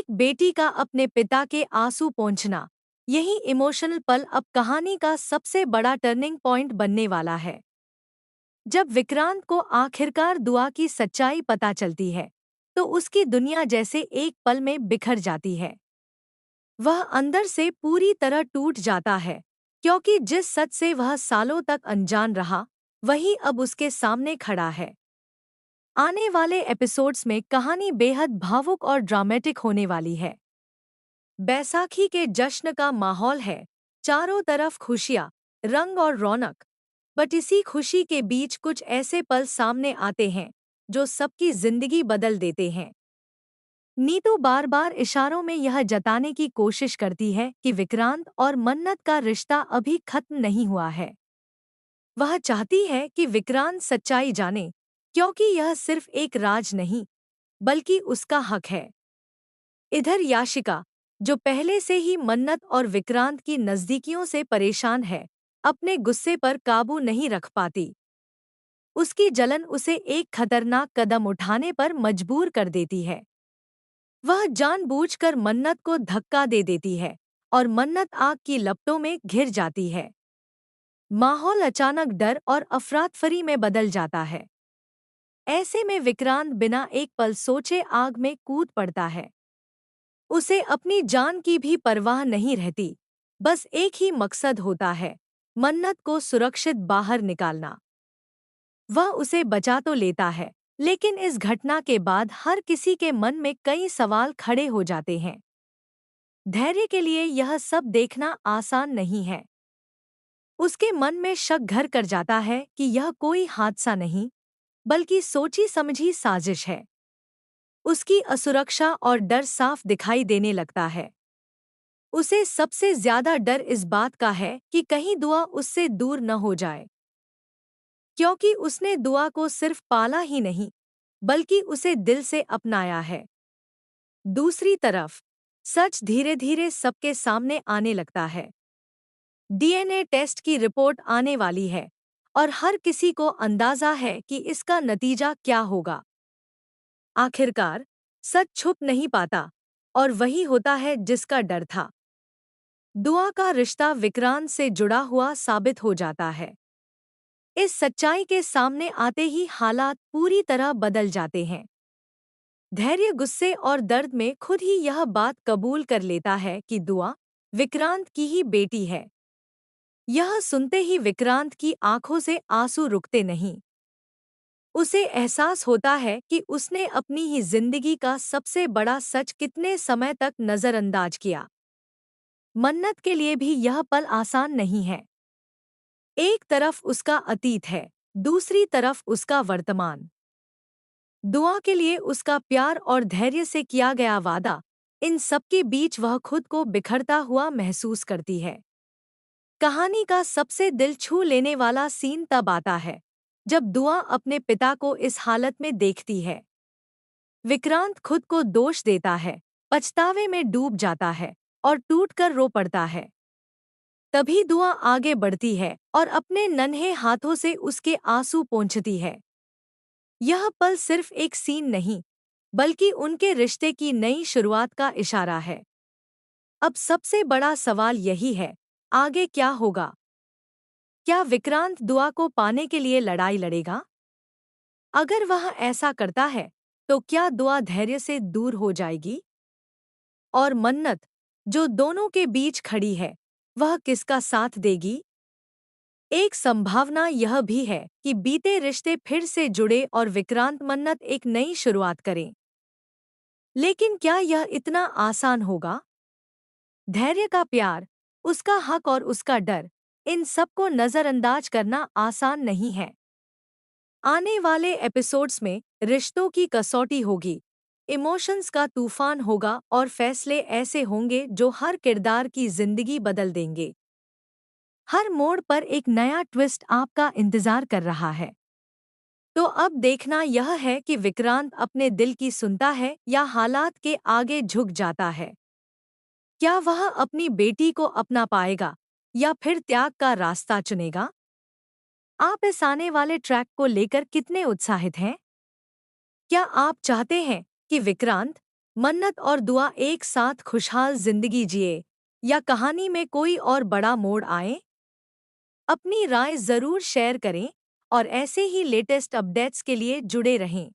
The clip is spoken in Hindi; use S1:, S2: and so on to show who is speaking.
S1: बेटी का अपने पिता के आंसू पोंछना, यही इमोशनल पल अब कहानी का सबसे बड़ा टर्निंग पॉइंट बनने वाला है। जब विक्रांत को आखिरकार दुआ की सच्चाई पता चलती है, तो उसकी दुनिया जैसे एक पल में बिखर जाती है। वह अंदर से पूरी तरह टूट जाता है, क्योंकि जिस सच से वह सालों तक अनजान रहा, वही अब उसके सामने खड़ा है। आने वाले एपिसोड्स में कहानी बेहद भावुक और ड्रामेटिक होने वाली है। बैसाखी के जश्न का माहौल है, चारों तरफ खुशियाँ, रंग और रौनक। बट इसी खुशी के बीच कुछ ऐसे पल सामने आते हैं जो सबकी जिंदगी बदल देते हैं। नीतू बार बार इशारों में यह जताने की कोशिश करती है कि विक्रांत और मन्नत का रिश्ता अभी खत्म नहीं हुआ है। वह चाहती है कि विक्रांत सच्चाई जाने, क्योंकि यह सिर्फ एक राज नहीं, बल्कि उसका हक है। इधर याशिका, जो पहले से ही मन्नत और विक्रांत की नज़दीकियों से परेशान है, अपने गुस्से पर काबू नहीं रख पाती। उसकी जलन उसे एक खतरनाक कदम उठाने पर मजबूर कर देती है। वह जानबूझकर मन्नत को धक्का दे देती है और मन्नत आग की लपटों में घिर जाती है। माहौल अचानक डर और अफरातफरी में बदल जाता है। ऐसे में विक्रांत बिना एक पल सोचे आग में कूद पड़ता है। उसे अपनी जान की भी परवाह नहीं रहती, बस एक ही मकसद होता है, मन्नत को सुरक्षित बाहर निकालना। वह उसे बचा तो लेता है, लेकिन इस घटना के बाद हर किसी के मन में कई सवाल खड़े हो जाते हैं। धैर्य के लिए यह सब देखना आसान नहीं है। उसके मन में शक घर कर जाता है कि यह कोई हादसा नहीं, बल्कि सोची समझी साजिश है। उसकी असुरक्षा और डर साफ दिखाई देने लगता है। उसे सबसे ज्यादा डर इस बात का है कि कहीं दुआ उससे दूर न हो जाए, क्योंकि उसने दुआ को सिर्फ पाला ही नहीं, बल्कि उसे दिल से अपनाया है। दूसरी तरफ सच धीरे धीरे सबके सामने आने लगता है। डीएनए टेस्ट की रिपोर्ट आने वाली है और हर किसी को अंदाजा है कि इसका नतीजा क्या होगा। आखिरकार सच छुप नहीं पाता, और वही होता है जिसका डर था। दुआ का रिश्ता विक्रांत से जुड़ा हुआ साबित हो जाता है। इस सच्चाई के सामने आते ही हालात पूरी तरह बदल जाते हैं। धैर्य गुस्से और दर्द में खुद ही यह बात कबूल कर लेता है कि दुआ विक्रांत की ही बेटी है। यह सुनते ही विक्रांत की आंखों से आंसू रुकते नहीं। उसे एहसास होता है कि उसने अपनी ही जिंदगी का सबसे बड़ा सच कितने समय तक नजरअंदाज किया। मन्नत के लिए भी यह पल आसान नहीं है। एक तरफ उसका अतीत है, दूसरी तरफ उसका वर्तमान। दुआ के लिए उसका प्यार और धैर्य से किया गया वादा, इन सबके बीच वह खुद को बिखरता हुआ महसूस करती है। कहानी का सबसे दिल छू लेने वाला सीन तब आता है जब दुआ अपने पिता को इस हालत में देखती है। विक्रांत खुद को दोष देता है, पछतावे में डूब जाता है और टूटकर रो पड़ता है। तभी दुआ आगे बढ़ती है और अपने नन्हे हाथों से उसके आंसू पोंछती है। यह पल सिर्फ एक सीन नहीं, बल्कि उनके रिश्ते की नई शुरुआत का इशारा है। अब सबसे बड़ा सवाल यही है, आगे क्या होगा? क्या विक्रांत दुआ को पाने के लिए लड़ाई लड़ेगा? अगर वह ऐसा करता है, तो क्या दुआ धैर्य से दूर हो जाएगी? और मन्नत, जो दोनों के बीच खड़ी है, वह किसका साथ देगी? एक संभावना यह भी है कि बीते रिश्ते फिर से जुड़े और विक्रांत मन्नत एक नई शुरुआत करें। लेकिन क्या यह इतना आसान होगा? धैर्य का प्यार, उसका हक और उसका डर, इन सबको नजरअंदाज करना आसान नहीं है। आने वाले एपिसोड्स में रिश्तों की कसौटी होगी, इमोशंस का तूफान होगा और फैसले ऐसे होंगे जो हर किरदार की जिंदगी बदल देंगे। हर मोड़ पर एक नया ट्विस्ट आपका इंतजार कर रहा है। तो अब देखना यह है कि विक्रांत अपने दिल की सुनता है या हालात के आगे झुक जाता है। क्या वह अपनी बेटी को अपना पाएगा या फिर त्याग का रास्ता चुनेगा? आप इस आने वाले ट्रैक को लेकर कितने उत्साहित हैं? क्या आप चाहते हैं कि विक्रांत, मन्नत और दुआ एक साथ खुशहाल जिंदगी जिए या कहानी में कोई और बड़ा मोड़ आए? अपनी राय जरूर शेयर करें और ऐसे ही लेटेस्ट अपडेट्स के लिए जुड़े रहें।